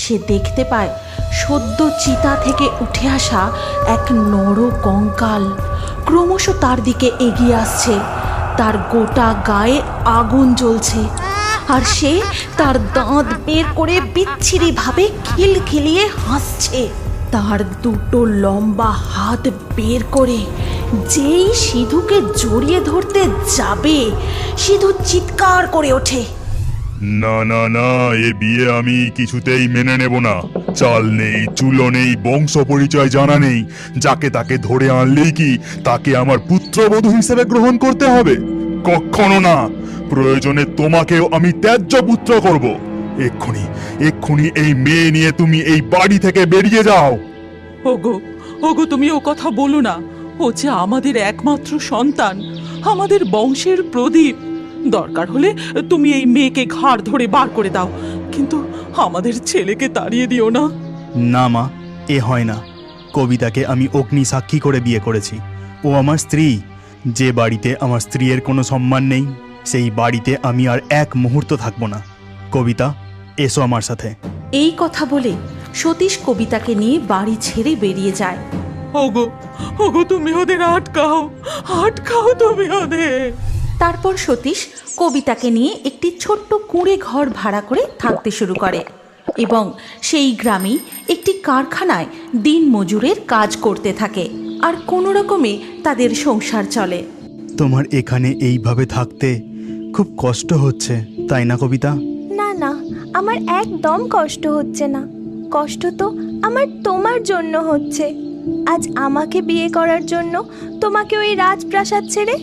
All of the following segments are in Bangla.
সে দেখতে পায় সদ্য চিতা থেকে উঠে আসা এক নর কঙ্কাল ক্রমশ তার দিকে এগিয়ে আসছে। তার গোটা গায়ে আগুন জ্বলছে, আর সে তার দাঁত বের করে বিচ্ছিরিভাবে খিলখিলিয়ে হাসছে। তার দুটো লম্বা হাত বের করে যেই সিধুকে জড়িয়ে ধরতে যাবে, সিধু চিৎকার করে ওঠে, না না না, এ বিয়ে আমি কিছুতেই মেনে নেব না। চাল নেই, চুলো নেই, বংশ পরিচয় জানা নেই, যাকে তাকে ধরে আনলেই কি তাকে আমার পুত্রবধূ হিসেবে গ্রহণ করতে হবে? কখনো না। প্রয়োজনে তোমাকেও আমি ত্যায্য পুত্র করব। এক্ষুনি এক্ষুনি এই মেয়ে নিয়ে তুমি এই বাড়ি থেকে বেরিয়ে যাও। ওগো ওগো, তুমি ও কথা বলো না। ও যে আমাদের একমাত্র সন্তান, আমাদের বংশের প্রদীপ। দরকার হলে তুমি এই মেয়েকে ঘাড় ধরে বার করে দাও, কিন্তু আমাদের ছেলেকে তাড়িয়ে দিও না। না মা, এ হয় না। কবিতাকে আমি অগ্নি সাক্ষী করে বিয়ে করেছি। ও আমার স্ত্রী। যে বাড়িতে আমার স্ত্রীর কোনো সম্মান নেই, সেই বাড়িতে আমি আর এক মুহূর্ত থাকবো না। কবিতা, এসো আমার সাথে। এই কথা বলে সতীশ কবিতাকে নিয়ে বাড়ি ছেড়ে বেরিয়ে যায়। ওগো ওগো, তুমি ওদের আটকাও, আটকাও তুমি ওদের। তারপর সতীশ কবিতাকে নিয়ে একটি ছোট্ট কুঁড়ে ঘর ভাড়া করে থাকতে শুরু করে এবং সেই গ্রামেই একটি কারখানায় দিন মজুরের কাজ করতে থাকে, আর কোনো রকমে তাদের সংসার চলে। তোমার এখানে এইভাবে থাকতে খুব কষ্ট হচ্ছে, তাই না কবিতা? না না, আমার একদম কষ্ট হচ্ছে না। কষ্ট তো আমার তোমার জন্য হচ্ছে। আজ আমাকে বিয়ে করার জন্য তোমাকে ওই রাজপ্রাসাদ ছেড়ে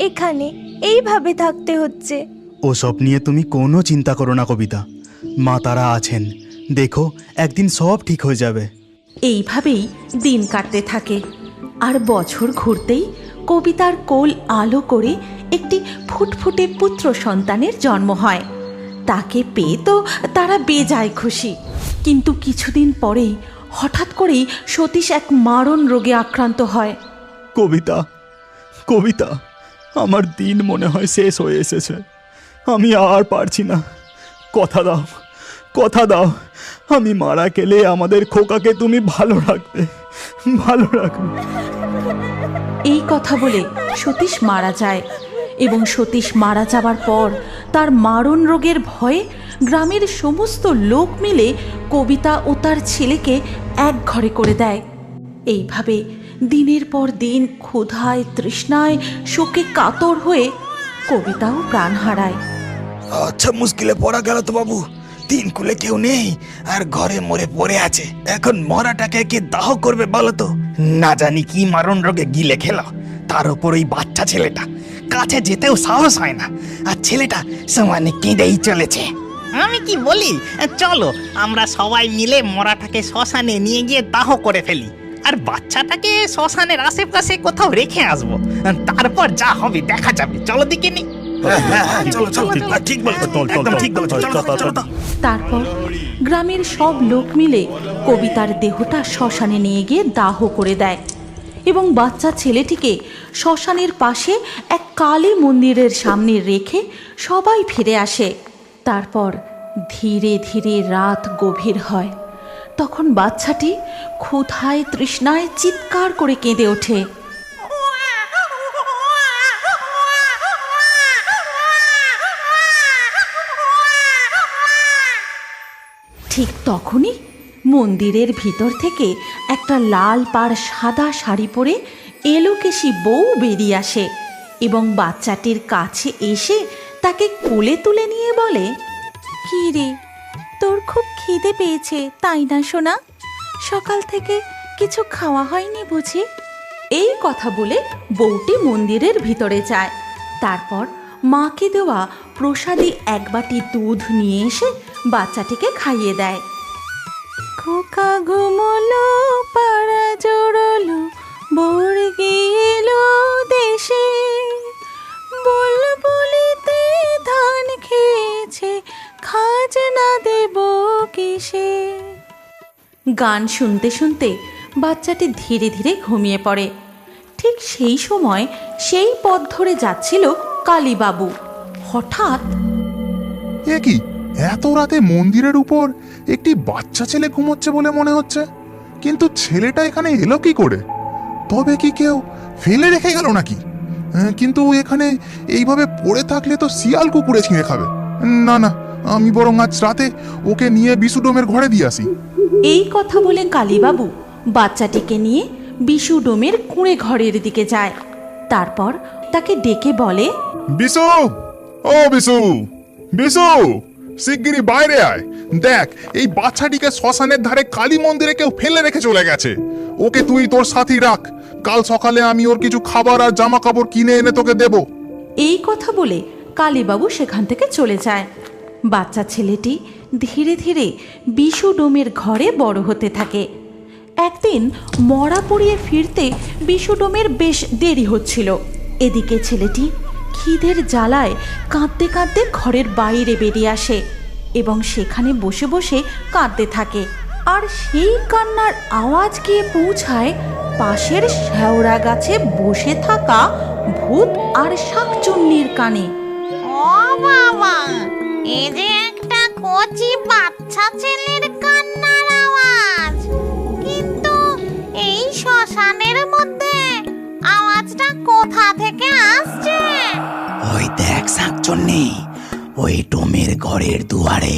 এখানে এইভাবে থাকতে হচ্ছে। ওসব নিয়ে তুমি কোনো চিন্তা করো না কবিতা। মা তারা আছেন, দেখো একদিন সব ঠিক হয়ে যাবে। এইভাবেই দিন কাটতে থাকে, আর বছর ঘুরতেই কবিতার কোল আলো করে একটি ফুটফুটে পুত্র সন্তানের জন্ম হয়। তাকে পেয়ে তো তারা বেজায় খুশি, কিন্তু কিছুদিন পরেই হঠাৎ করেই সতীশ এক মারণ রোগে আক্রান্ত হয়। কবিতা, কবিতা, আমার দিন মনে হয় শেষ হয়ে এসেছে। আমি আর পারছি না। কথা দাও, কথা দাও, আমি মারা গেলে আমাদের খোকাকে তুমি ভালো রাখবে, ভালো রাখবে। এই কথা বলে সতীশ মারা যায়, এবং সতীশ মারা যাবার পর তার মারণ রোগের ভয়ে গ্রামের সমস্ত লোক মিলে কবিতা ও তার ছেলেকে এক ঘরে করে দেয়। এইভাবে দিনের পর দিন ক্ষুধায় তৃষ্ণায় শোকে কাতর হয়ে কবিতাও প্রাণ হারায়। আচ্ছা, মুশকিলে পড়া গেল তো বাবু। তিন কুলে কেউ নেই, আর ঘরে মরে পড়ে আছে। এখন মরাটাকে কে দাহ করবে বলো তো? না জানি কি মারণ রোগে গিলে খেলো। তার উপর ওই বাচ্চা ছেলেটা, কাছে যেতেও সাহস হয় না, আর ছেলেটা সমানে কেঁদেই চলেছে। আমি কি বলি, চলো আমরা সবাই মিলে মরাটাকে শ্মশানে নিয়ে গিয়ে দাহ করে ফেলি, আর বাচ্চাটাকে শ্মশানের আশেপাশে কোথাও রেখে আসবো। তারপর যা হবে দেখা যাবে। চলো দিকে নি। চলো চলো, ঠিক বলছো, একদম ঠিক বলছো, চলো। তারপর গ্রামের সব লোক মিলে কবিতার দেহটা শ্মশানে নিয়ে গিয়ে দাহ করে দেয়, এবং বাচ্চা ছেলেটিকে শ্মশানের পাশে এক কালী মন্দিরের সামনে রেখে সবাই ফিরে আসে। তারপর ধীরে ধীরে রাত গভীর হয়। তখন বাচ্চাটি ক্ষুধায় তৃষ্ণায় চিৎকার করে কেঁদে ওঠে। ঠিক তখনই মন্দিরের ভিতর থেকে একটা লাল পাড় সাদা শাড়ি পরে এলোকেশী বউ বেরিয়ে আসে এবং বাচ্চাটির কাছে এসে তাকে কোলে তুলে নিয়ে বলে, "কি রে, তোর খুব খিদে পেয়েছে তাই না সোনা? সকাল থেকে কিছু খাওয়া হয়নি বুঝি?" এই কথা বলে বউটি মন্দিরের ভিতরে যায়। তারপর মাকে দেওয়া প্রসাদী এক বাটি দুধ নিয়ে এসে বাচ্চাটিকে খাইয়ে দেয়। খোকা ঘুমলো, পাড়া জোড়লো, বোর গেলো দেশে, বুলবুলিতে ধান খেয়েছে, খাজনা দেব কিসে। গান শুনতে শুনতে বাচ্চাটি ধীরে ধীরে ঘুমিয়ে পড়ে। ঠিক সেই সময় সেই পথ ধরে যাচ্ছিল কালীবাবু। হঠাৎ, এ কি, এত রাতে মন্দিরের উপর একটি বাচ্চা ছেলে ঘুমোচ্ছে বলে মনে হচ্ছে, কিন্তু ছেলেটা এখানে এলো কি করে? তবে কি কেউ ফেলে রেখে গেল নাকি? কিন্তু এখানে এইভাবে পড়ে থাকলে তো শিয়াল কুকুরে ছিঁড়ে খাবে। না না, আমি বরং আজ রাতে ওকে নিয়ে বিশুডোমের ঘরে দিয়ে আসি। এই কথা বলে কালীবাবু বাচ্চাটিকে নিয়ে বিশুডোমের কুঁড়ে ঘরের দিকে যায়। তারপর তাকে ডেকে বলে, বিশু, ও বিশু, বিশু, শিগগিরই বাইরে আয়। দেখ, এই বাচ্চাটিকে শ্মশানের ধারে কালী মন্দিরে কেউ ফেলে রেখে চলে গেছে। ওকে তুই তোর সাথী রাখ, কাল সকালে আমি ওর কিছু খাবার আর জামা কাপড় কিনে এনে তোকে দেব। এই কথা বলে কালীবাবু সেখান থেকে চলে যায়। বাচ্চা ছেলেটি ধীরে ধীরে বিশুডোমের ঘরে বড় হতে থাকে। একদিন মরা পড়িয়ে ফিরতে বিশুডোমের বেশ দেরি হচ্ছিল। এদিকে ছেলেটি খিদের জ্বালায় কাঁদতে কাঁদতে ঘরের বাইরে বেরিয়ে আসে এবং সেখানে বসে বসে কাঁদতে থাকে। আর সেই কান্নার আওয়াজ গিয়ে পৌঁছায় পাশের শেওড়া গাছে বসে থাকা ভূত আর শাকচুন্নির কানে। ও বাবা, এই যে একটা কচি বাচ্চা ছেলের কান্নার আওয়াজ, কিন্তু এই শ্মশানের মধ্যে আওয়াজটা কোথা থেকে আসছে? ওই দেখ শাকচুন্নি, ওই ডোমের ঘরের দুয়ারে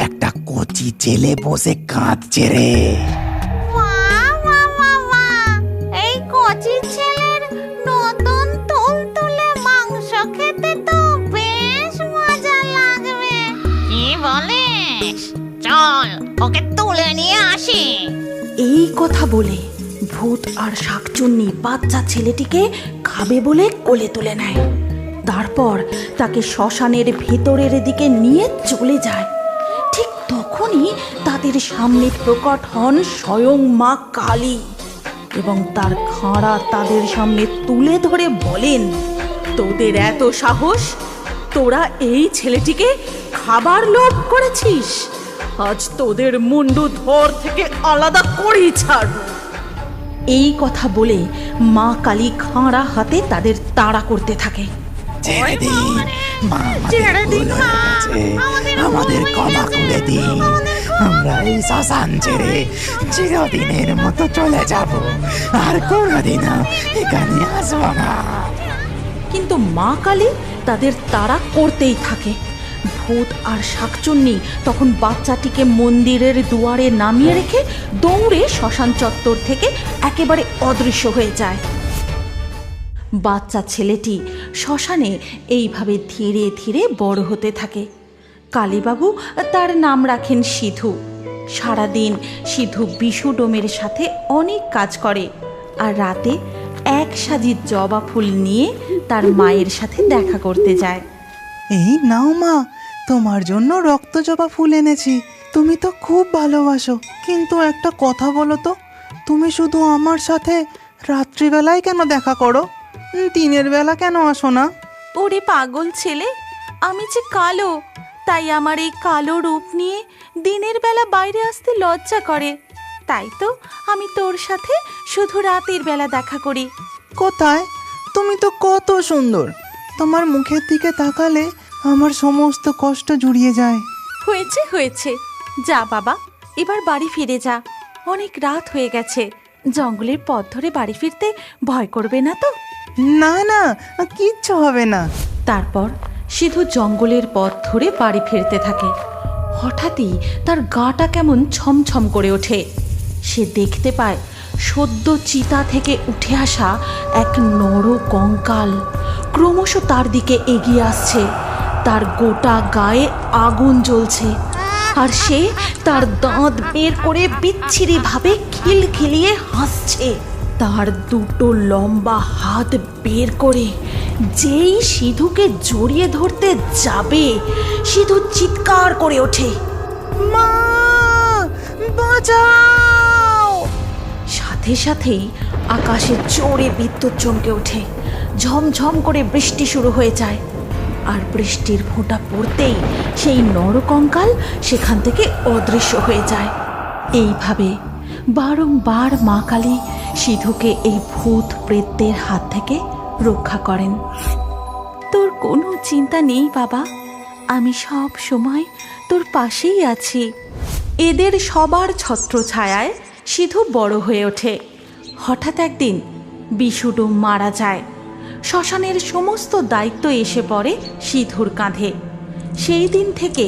একটা কচি ছেলে বসে কাঁদছে রে। বাহ, বাহ, বাহ, বাহ! এই কচি ছেলের নতুন তুলতুলে মাংস খেতে তো বেশ মজা লাগবে। কি বলিস? চল, ওকে তুলে নিয়ে আসি। এই কথা বলে ভূত আর শাকচুন্নি বাচ্চা ছেলেটিকে খাবে বলে কোলে তুলে নেয়। তারপর তাকে শ্মশানের ভেতরের দিকে নিয়ে চলে যায়। ঠিক তখনই তাদের সামনে প্রকট হন স্বয়ং মা কালী এবং তার খাঁড়া তাদের সামনে তুলে ধরে বলেন, তোদের এত সাহস, তোরা এই ছেলেটিকে খাবার লোভ করেছিস? আজ তোদের মুন্ডু ধর থেকে আলাদা করেই ছাড়ব। এই কথা বলে মা কালী খাঁড়া হাতে তাদের তাড়া করতে থাকে। ছেড়ে দিন মা, আমাদের ক্ষমা করে দিন। আমরা এই শ্মশান ছেড়ে চিরদিনের মতো চলে যাব, আর কোনোদিনও এখানে আসবো না। কিন্তু মা কালী তাদের তাড়া করতেই থাকে। ভূত আর শাকচুন্নি তখন বাচ্চাটিকে মন্দিরের দুয়ারে নামিয়ে রেখে দৌড়ে শ্মশান চত্বর থেকে একেবারে অদৃশ্য হয়ে যায়। বাচ্চা ছেলেটি শ্মশানে এইভাবে ধীরে ধীরে বড় হতে থাকে। কালীবাবু তার নাম রাখেন সিধু। সারাদিন সিধু বিশুডোমের সাথে অনেক কাজ করে আর রাতে এক সাজি জবা ফুল নিয়ে তার মায়ের সাথে দেখা করতে যায়। এই নাও মা, তোমার জন্য রক্ত জবা ফুল এনেছি। তুমি তো খুব ভালোবাসো, কিন্তু একটা কথা বলো তো, তুমি শুধু আমার সাথে রাত্রিবেলায় কেন দেখা করো? দিনের বেলা কেন আসো না? ওরে পাগল ছেলে, আমি যে কালো, তাই আমার এই কালো রূপ নিয়ে দিনের বেলা বাইরে আসতে লজ্জা করে। তাই তো আমি তোর সাথে শুধু রাতের বেলা দেখা করি। কোথায়? তুমি তো কত সুন্দর, তোমার মুখের দিকে তাকালে আমার সমস্ত কষ্ট জুড়িয়ে যায়। হয়েছে হয়েছে, যা বাবা, এবার বাড়ি ফিরে যা। অনেক রাত হয়ে গেছে, জঙ্গলের পথ ধরে বাড়ি ফিরতে ভয় করবে না তো? না না, কিচ্ছু হবে না। তারপর সিধু জঙ্গলের পথ ধরে বাড়ি ফিরতে থাকে। হঠাৎই তার গাটা কেমন ছমছম করে ওঠে। সে দেখতে পায় সদ্য চিতা থেকে উঠে আসা এক নর কঙ্কাল ক্রমশ তার দিকে এগিয়ে আসছে। তার গোটা গায়ে আগুন জ্বলছে আর সে তার দাঁত বের করে বিচ্ছিরিভাবে খিলখিলিয়ে হাসছে। তার দুটো লম্বা হাত বের করে যেই সিধুকে জড়িয়ে ধরতে যাবে, সিধু চিৎকার করে ওঠে, মা, বাঁচাও! সাথে সাথেই আকাশে জোরে বিদ্যুৎ চমকে ওঠে। ঝমঝম করে বৃষ্টি শুরু হয়ে যায় আর বৃষ্টির ফোঁটা পড়তেই সেই নরকঙ্কাল সেখান থেকে অদৃশ্য হয়ে যায়। এইভাবে বারংবার মা কালী সিধুকে এই ভূত প্রেতদের হাত থেকে রক্ষা করেন। তোর কোনো চিন্তা নেই বাবা, আমি সব সময় তোর পাশেই আছি। এদের সবার ছত্রছায়ায় সিধু বড় হয়ে ওঠে। হঠাৎ একদিন বিশুডুম মারা যায়। শ্মশানের সমস্ত দায়িত্ব এসে পড়ে সিধুর কাঁধে। সেই দিন থেকে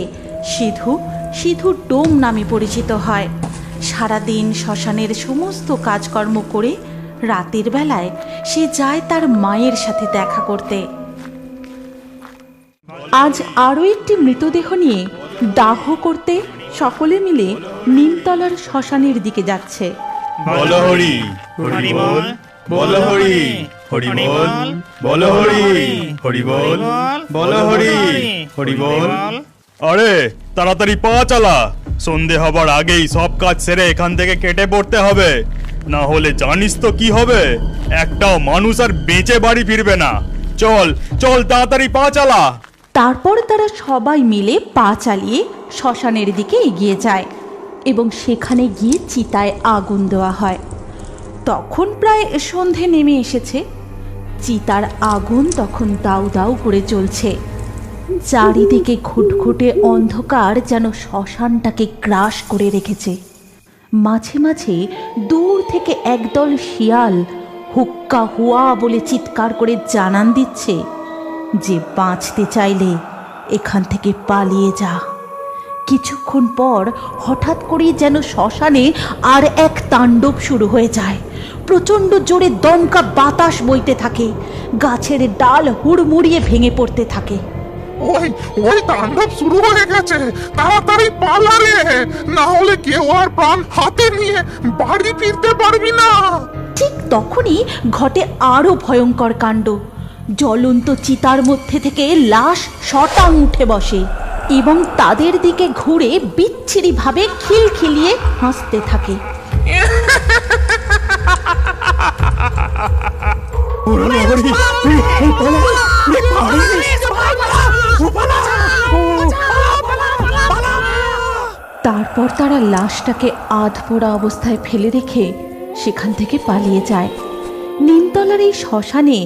সিধু ডোম নামে পরিচিত হয়। সারাদিন শ্মশানের সমস্ত কাজকর্ম করে রাতের বেলায় সে যায় তার মায়ের সাথে দেখা করতে। আজ আরও একটি মৃতদেহ নিয়ে দাহ করতে সকলে মিলে নিমতলার শ্মশানের দিকে যাচ্ছে। বল হরি হরি বল, বল হরি হরি বল, বল হরি হরি বল, বল হরি হরি বল। আরে তাড়াতাড়ি পা চালা, সন্ধে হবার আগেই সব কাজ সেরে এখান থেকে কেটে পড়তে হবে, না হলে জানিস তো কি হবে, একটাও মানুষ আর বেঁচে বাড়ি ফিরবে না। চল চল তাড়াতাড়ি পা চালা। তারপর তারা সবাই মিলে পা চালিয়ে শ্মশানের দিকে এগিয়ে যায় এবং সেখানে গিয়ে চিতায় আগুন দেওয়া হয়। তখন প্রায় সন্ধে নেমে এসেছে। চিতার আগুন তখন দাউ দাউ করে জ্বলছে। চারিদিকে ঘুটঘুটে অন্ধকার যেন শ্মশানটাকে গ্রাস করে রেখেছে। মাঝে মাঝে দূর থেকে একদল শিয়াল হুক্কা হুয়া বলে চিৎকার করে জানান দিচ্ছে যে বাঁচতে চাইলে এখান থেকে পালিয়ে যা। কিছুক্ষণ পর হঠাৎ করেই যেন শ্মশানে আর এক তাণ্ডব শুরু হয়ে যায়। প্রচণ্ড জোরে দমকা বাতাস বইতে থাকে, গাছের ডাল হুড়মুড়িয়ে ভেঙে পড়তে থাকে। ওই তাণ্ডব শুরু হয়ে গেছে, তাড়াতাড়ি পালা রে, না হলে কেউ আর প্রাণ হাতে নিয়ে বাড়ি ফিরতে পারবি না। ঠিক তখনই ঘটে আরো ভয়ঙ্কর কাণ্ড। জ্বলন্ত চিতার মধ্যে থেকে লাশ শটাং উঠে বসে এবং তাদের দিকে ঘুরে বিচ্ছিরিভাবে খিলখিলিয়ে হাসতে থাকে। তারপর তারা লাশটাকে আধপোড়া অবস্থায় ফেলে রেখে সেখান থেকে পালিয়ে যায়। নিমতলার এই শ্মশানে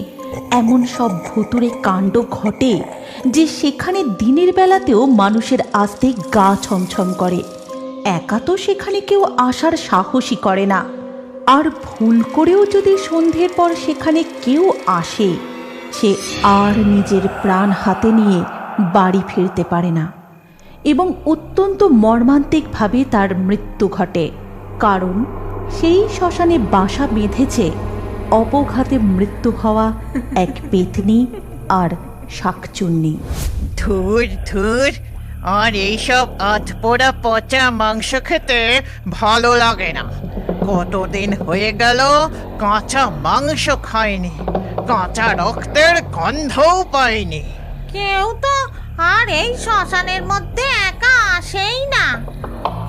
এমন সব ভুতুড়ে কাণ্ড ঘটে যে সেখানে দিনের বেলাতেও মানুষের আসতে গা ছমছম করে। একা তো সেখানে কেউ আসার সাহসই করে না, আর ভুল করেও যদি সন্ধ্যের পর সেখানে কেউ আসে সে আর নিজের প্রাণ হাতে নিয়ে বাড়ি ফিরতে পারে না এবং অত্যন্ত মর্মান্তিকভাবে তার মৃত্যু ঘটে। কারণ সেই শ্মশানে বাসা বেঁধেছে অপঘাতে মৃত্যু হওয়া এক পেতনি আর শাকচুন্নি। ধুর ধুর, আর এইসব আধপোড়া পচা মাংস খেতে ভালো লাগে না। কতদিন হয়ে গেল কাঁচা মাংস খাইনি, কাঁচা রক্তের গন্ধও পাইনি। কেউ তো আর এই শ্মশানের মধ্যে একা আসেই না।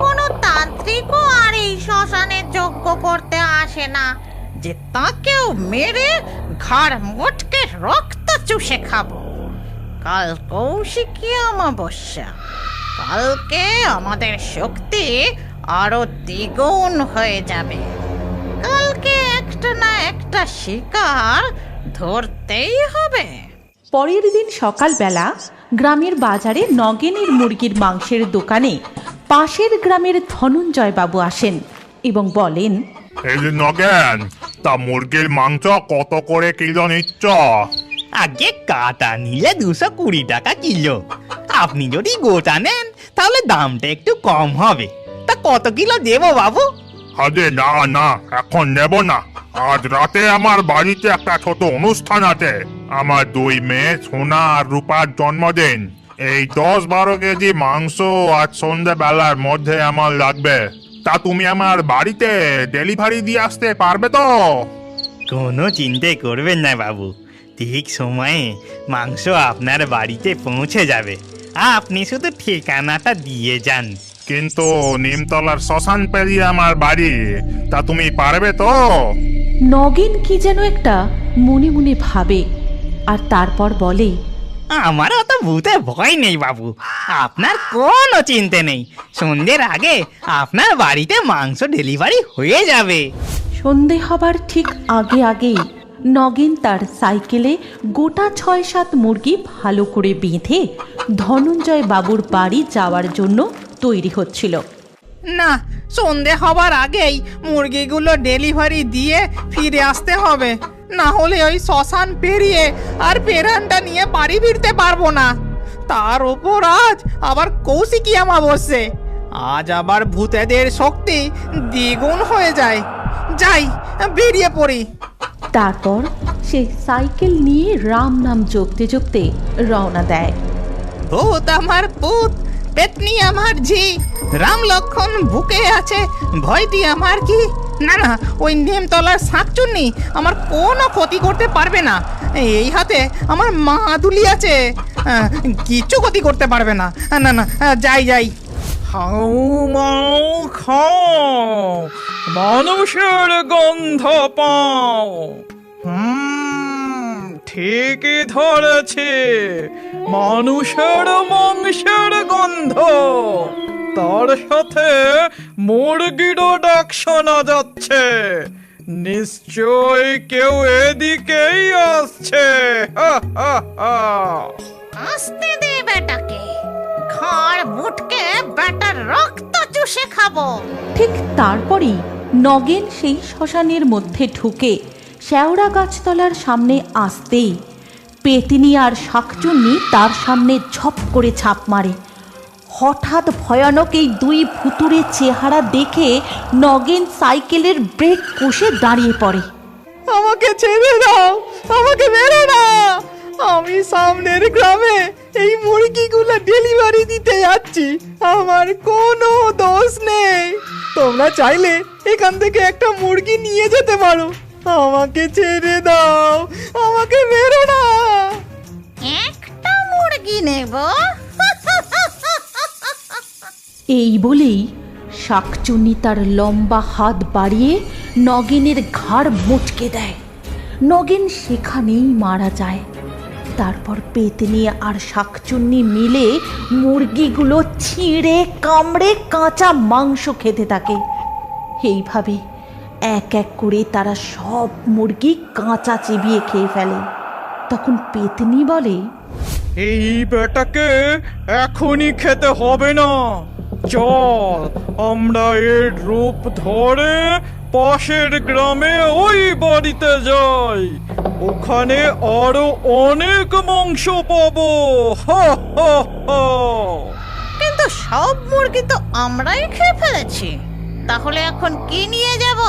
কোনো তান্ত্রিকও আর এই শ্মশানে যজ্ঞ করতে আসে না যে তাকেও মেরে ঘাড় মোটকে রক্ত চুষে খাবো। কাল কৌশিকী অমাবস্যা, কালকে আমাদের শক্তি আরো দ্বিগুণ হয়ে যাবে। কালকে একটা না একটা শিকার ধরতেই হবে। পরের দিন সকালবেলা গ্রামের বাজারে নগেনের মুরগির মাংসের দোকানে পাশের গ্রামের ধনঞ্জয় বাবু আসেন এবং বলেন, এই যে নগেন, তা মুরগির মাংস কত করে কিলো নিচ্ছ? আগে কাটা নিলে 220 টাকা কিলো। আপনি যদি গোটা নেন তাহলে দামটা একটু কম হবে। তা কত কিলো দেবো বাবু? আরে না না, এখন নেব না। আজ রাতে আমার বাড়িতে একটা ছোট অনুষ্ঠান আছে। আমার 2 মেয়ে সোনা আর রূপার জন্মদিন। এই 10-12 কেজি মাংস আজ সন্ধ্যাবেলার মধ্যে আমার লাগবে। তা তুমি আমার বাড়িতে ডেলিভারি দিয়ে আসতে পারবে তো? কোনো চিন্তা করবেন না বাবু, ঠিক সময়ে মাংস আপনার বাড়িতে পৌঁছে যাবে। আপনি শুধু ঠিকানাটা দিয়ে যান। কিন্তু নিমতলার শ্মশান পেরিয়ে আমার বাড়ি, তা তুমি পারবে তো? নগেন কি যেন একটা মনে মনে ভাবে আর তারপর বলে, আমার অত ভূতে ভয় নেই বাবু, আপনার কোনো চিন্তা নেই। সন্ধ্যের আগে আপনার বাড়িতে মাংস ডেলিভারি হয়ে যাবে। সন্ধে হবার ঠিক আগে আগেই নগেন তার সাইকেলে গোটা ৬-৭ মুরগি ভালো করে বেঁধে ধনঞ্জয় বাবুর বাড়ি যাওয়ার জন্য তৈরি হচ্ছিল। না, সন্ধে হবার আগেই মুরগিগুলো ডেলিভারি দিয়ে ফিরে আসতে হবে, না হলে ওই শ্মশান পেরিয়ে আর পেরানটা নিয়ে বাড়ি ফিরতে পারবো না। তার ওপর আজ আবার কৌশিকী অমাবস্যা, আজ আবার ভূতেদের শক্তি দ্বিগুণ হয়ে যায়। যাই, বেরিয়ে পড়ি। তারপর সে সাইকেল নিয়ে রাম নাম জপতে জপতে রওনা দেয়। ভূত আমার পুত, পেতনি আমার ঝি, রাম লক্ষণ বুকে আছে, ভয়টি আমার কি? না না, ওই নিমতলার শাকচুন্নি আমার কোনো ক্ষতি করতে পারবে না। এই হাতে আমার মা দুলি আছে, কিচ্ছু ক্ষতি করতে পারবে না। না না, যাই যাই। হাউ মাউ খাও, মানুষের গন্ধ পাও। ঠিকই ধরেছি, মানুষের মাংসের গন্ধ, তার সাথে মুরগিরও ডাক শোনা যাচ্ছে। নিশ্চয় কেউ এদিকেই আসছে। আসতে দে বেটাকে, ঘাড় মুটকে বেটার রক্ত চুষে খাবো। ঠিক তারপরেই নগেন সেই শ্মশানের মধ্যে ঢুকে শেওড়া গাছতলার সামনে আসতেই পেতনি আর শাকচুন্নি তার সামনে ঝপ করে ছাপ মারে। হঠাৎ ভয়ানক এই দুই ভুতুড়ে চেহারা দেখে নগেন সাইকেলের ব্রেক কষে দাঁড়িয়ে পড়ে। আমাকে ছেড়ে দাও, আমাকে মেরো না। আমি সামনের গ্রামে এই মুরগিগুলো ডেলিভারি দিতে যাচ্ছি, আমার কোনো দোষ নেই। তোমরা চাইলে এখান থেকে একটা মুরগি নিয়ে যেতে পারো। আমাকে ছেড়ে দাও, আমাকে মেরো না। একটা মুরগি নেব? এই বলেই শাকচুন্নি তার লম্বা হাত বাড়িয়ে নগেনের ঘাড় মুচকে দেয়। নগেন সেখানেই মারা যায়। তারপর পেতনি আর শাকচুন্নি মিলে মুরগিগুলো ছিঁড়ে কামড়ে কাঁচা মাংস খেতে থাকে। এইভাবে এক এক করে তারা সব মুরগি কাঁচা চিবিয়ে খেয়ে ফেলে। তখন পেতনি বলে, এই বেটাকে এখনই খেতে হবে না। চল, আমরা এর রূপ ধরে পাশের গ্রামে ওই বাড়িতে যাই, ওখানে আরো অনেক মাংস পাবো। হা হা হা। কিন্তু সব মুরগি তো আমরাই খেয়ে ফেলেছি, তাহলে এখন কি নিয়ে যাব?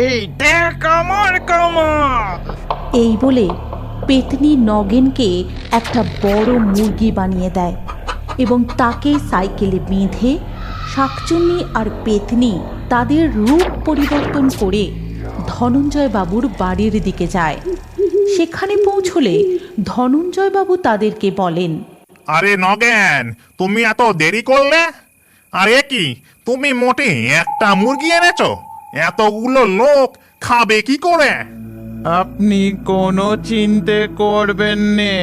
এই দেখ আমার কামাল। এই বলে পেতনি নগেনকে একটা বড় মুরগি বানিয়ে দেয় এবং তাকে সাইকেলে বেঁধে শাকচুন্নি আর পেতনি তাদের রূপ পরিবর্তন করে ধনঞ্জয় বাবুর বাড়ির দিকে যায়। সেখানে পৌঁছলে ধনঞ্জয় বাবু তাদেরকে বলেন, আরে নগেন, তুমি এত দেরি করলে? আরে কি, তুমি মোটে একটা মুরগি এনেছো? এতগুলো লোক খাবে কি করে? আপনি কোনো চিন্তা করবেন না,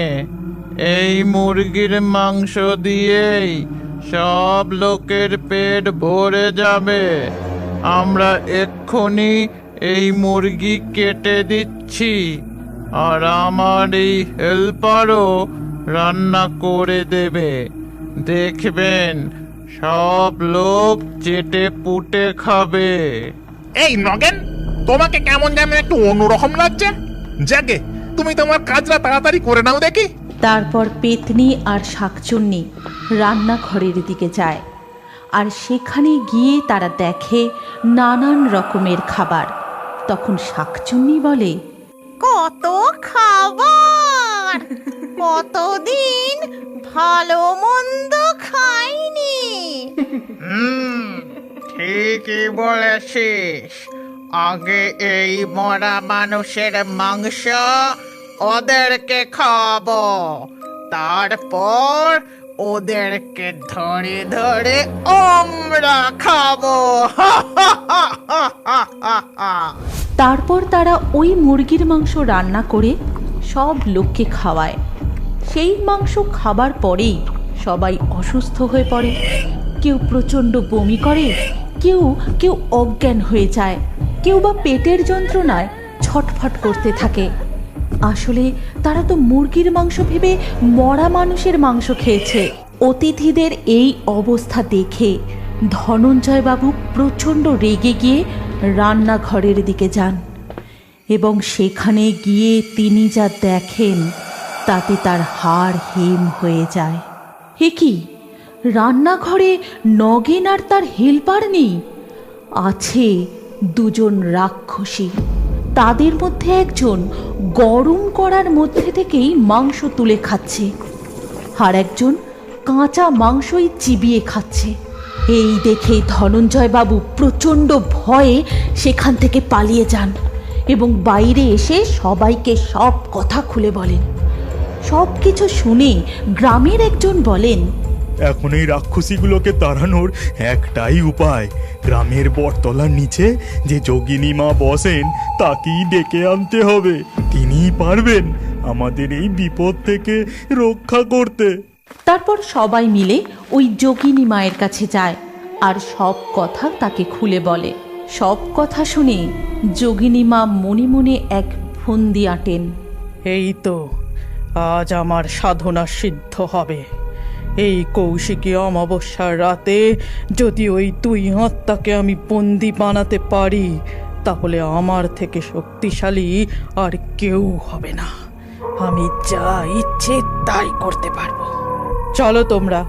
এই মুরগির মাংস দিয়েই সব লোকের পেট ভরে যাবে। আমরা এক্ষুনি এই মুরগি কেটে দিচ্ছি, আর আমার এই হেল্পারও রান্না করে দেবে। দেখবেন সব লোক চেটে পুটে খাবে। এই নগেন, তোমাকে কেমন যেন একটু অন্যরকম লাগছে। যাকে তুমি তোমার কাজটা তাড়াতাড়ি করে নাও দেখি। তারপর পেতনি আর শাকচুন্নি রান্নাঘরের দিকে যায়, আর সেখানে গিয়ে তারা দেখে নানান রকমের খাবার। তখন শাকচুন্নি বলে, কত খাবার, কতদিন ভালো মন্দ খাইনি। ঠিকই বলেছিস, আগে এই মরা মানুষের মাংস ওদেরকে খাবো, তারপর ওদেরকে ধরে ধরে আমরা খাবো। তারপর তারা ওই মুরগির মাংস রান্না করে সব লোককে খাওয়ায়। সেই মাংস খাবার পরেই সবাই অসুস্থ হয়ে পড়ে। কেউ প্রচণ্ড বমি করে, কেউ কেউ অজ্ঞান হয়ে যায়, কেউ বা পেটের যন্ত্রণায় ছটফট করতে থাকে। আসলে তারা তো মুরগির মাংস ভেবে মরা মানুষের মাংস খেয়েছে। অতিথিদের এই অবস্থা দেখে ধনঞ্জয় বাবু প্রচণ্ড রেগে গিয়ে রান্নাঘরের দিকে যান এবং সেখানে গিয়ে তিনি যা দেখেন তাতে তার হাড় হিম হয়ে যায়। এ কি, রান্নাঘরে নগেন আর তার হেল্পার নেই, আছে দুজন রাক্ষসী। তাদের মধ্যে একজন গরম করার মধ্যে থেকেই মাংস তুলে খাচ্ছে, আর একজন কাঁচা মাংসই চিবিয়ে খাচ্ছে। এই দেখে ধনঞ্জয় বাবু প্রচণ্ড ভয়ে সেখান থেকে পালিয়ে যান এবং বাইরে এসে সবাইকে সব কথা খুলে বলেন। সব কিছু শুনে গ্রামের একজন বলেন, এখন এই রাক্ষসীগুলোকে তাড়ানোর একটাই উপায়, গ্রামের বটতলার নিচে যে যোগিনী মা বসেন তাকেই ডেকে আনতে হবে। তিনিই পারবেন আমাদের এই বিপদ থেকে রক্ষা করতে। তারপর সবাই মিলে ওই যোগিনী মায়ের কাছে যায় আর সব কথা তাকে খুলে বলে। সব কথা শুনে যোগিনী মা মনে মনে এক ফন্দি আঁটেন। এই তো আজ আমার সাধনা সিদ্ধ হবে। এই কৌশিকী অমাবস্যার রাতে যদি ওই দুই আত্মাকে আমি বন্দি বানাতে পারি, তাহলে আমার থেকে শক্তিশালী আর কেউ হবে না। আমি যা ইচ্ছে তাই করতে পারবো। চলো তোমরা,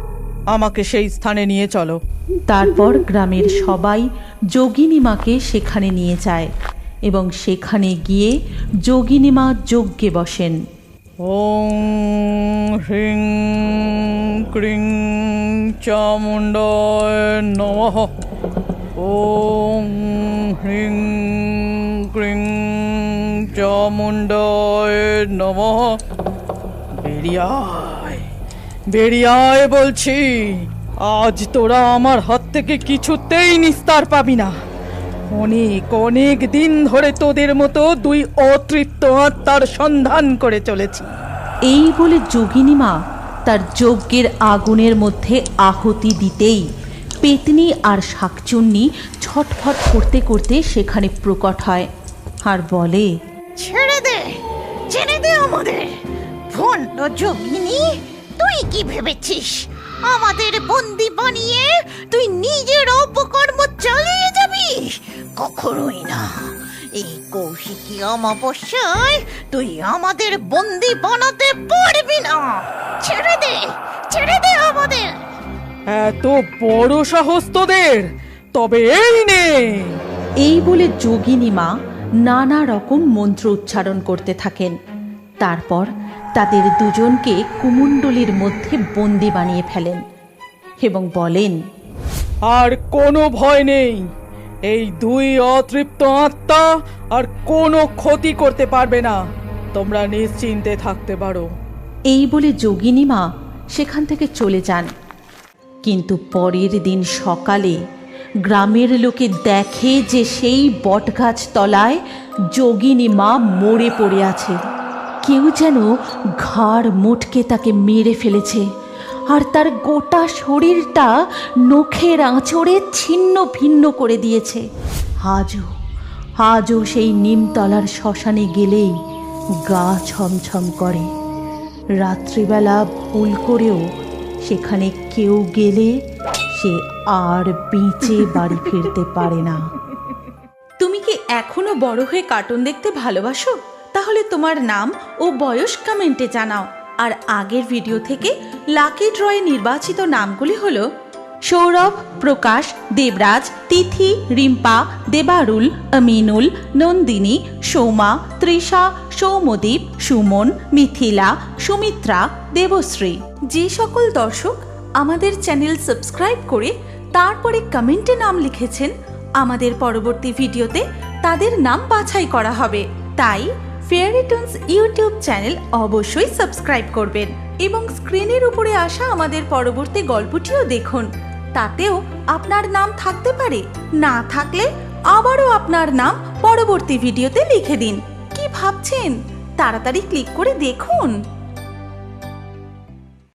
আমাকে সেই স্থানে নিয়ে চলো। তারপর গ্রামের সবাই যোগিনী মাকে সেখানে নিয়ে যায় এবং সেখানে গিয়ে যোগিনী মা যজ্ঞে বসেন। ওং হ্রিং ক্রিং চামুণ্ডায় নমঃ। ওং হ্রিং ক্রিং চামুণ্ডায় নমঃ। বেরিয়ে আয়, বেরিয়ে আয় বলছি। আজ তোরা আমার হাত থেকে কিছুতেই নিস্তার পাবি না। অনেক অনেক দিন ধরে তোদের মতো দুই অতৃপ্ত আত্মার সন্ধান করে চলেছি। এই বলে যোগিনী মা তার যজ্ঞের আগুনের মধ্যে আহুতি দিতেই পেতনি আর শাকচুন্নি ছটফট করতে করতে সেখানে প্রকট হয় আর বলে, ছেড়ে দে, ছেড়ে দে আমাদের। ভণ্ড যোগিনী, তুই কি ভেবেছিস আমাদের বন্দি বানিয়ে তুই নিজের অপকর্ম চালিয়ে যাবি? কখনোই না। এই কৌশিকী অমাবস্যায় তুই আমাদের বন্দি বানাতে পারবি না। ছেড়ে দে, ছেড়ে দে আমাদের। এত বড় সাহস তোদের? তবে এই নে। এই বলে যোগিনী মা নানা রকম মন্ত্র উচ্চারণ করতে থাকেন। তারপর তাদের দুজনকে কুমণ্ডলীর মধ্যে বন্দি বানিয়ে ফেলেন এবং বলেন, আর কোনো ভয় নেই। এই দুই অতৃপ্ত আত্মা আর কোনো ক্ষতি করতে পারবে না। তোমরা নিশ্চিন্তে থাকতে পারো। এই বলে যোগিনী মা সেখান থেকে চলে যান। কিন্তু পরের দিন সকালে গ্রামের লোকে দেখে যে সেই বটগাছ তলায় যোগিনী মা মরে পড়ে আছে। কেউ যেন ঘাড় মোটকে তাকে মেরে ফেলেছে আর তার গোটা শরীরটা নখের আঁচড়ে ছিন্ন ভিন্ন করে দিয়েছে। আজও সেই নিমতলার শ্মশানে গেলেই গা ছমছম করে। রাত্রিবেলা ভুল করেও সেখানে কেউ গেলে সে আর বেঁচে বাড়ি ফিরতে পারে না। তুমি কি এখনো বড় হয়ে কার্টুন দেখতে ভালোবাসো? তাহলে তোমার নাম ও বয়স কমেন্টে জানাও। আর আগের ভিডিও থেকে লাকি ড্রয়ে নির্বাচিত নামগুলি হলো সৌরভ, প্রকাশ, দেবরাজ, তিথি, রিম্পা, দেবারুল, আমিনুল, নন্দিনী, সৌমা, তৃষা, সৌমদীপ, সুমন, মিথিলা, সুমিত্রা, দেবশ্রী। যে সকল দর্শক আমাদের চ্যানেল সাবস্ক্রাইব করে তারপরে কমেন্টে নাম লিখেছেন, আমাদের পরবর্তী ভিডিওতে তাদের নাম বাছাই করা হবে। তাই ফেয়ারি টোনস ইউটিউব চ্যানেল অবশ্যই সাবস্ক্রাইব করবেন এবং স্ক্রিনের উপরে আসা আমাদের পরবর্তী গল্পটিও দেখুন। তাতেও আপনার নাম থাকতে পারে, না থাকলে আবারও আপনার নাম পরবর্তী ভিডিওতে লিখে দিন। কি ভাবছেন? তাড়াতাড়ি ক্লিক করে দেখুন।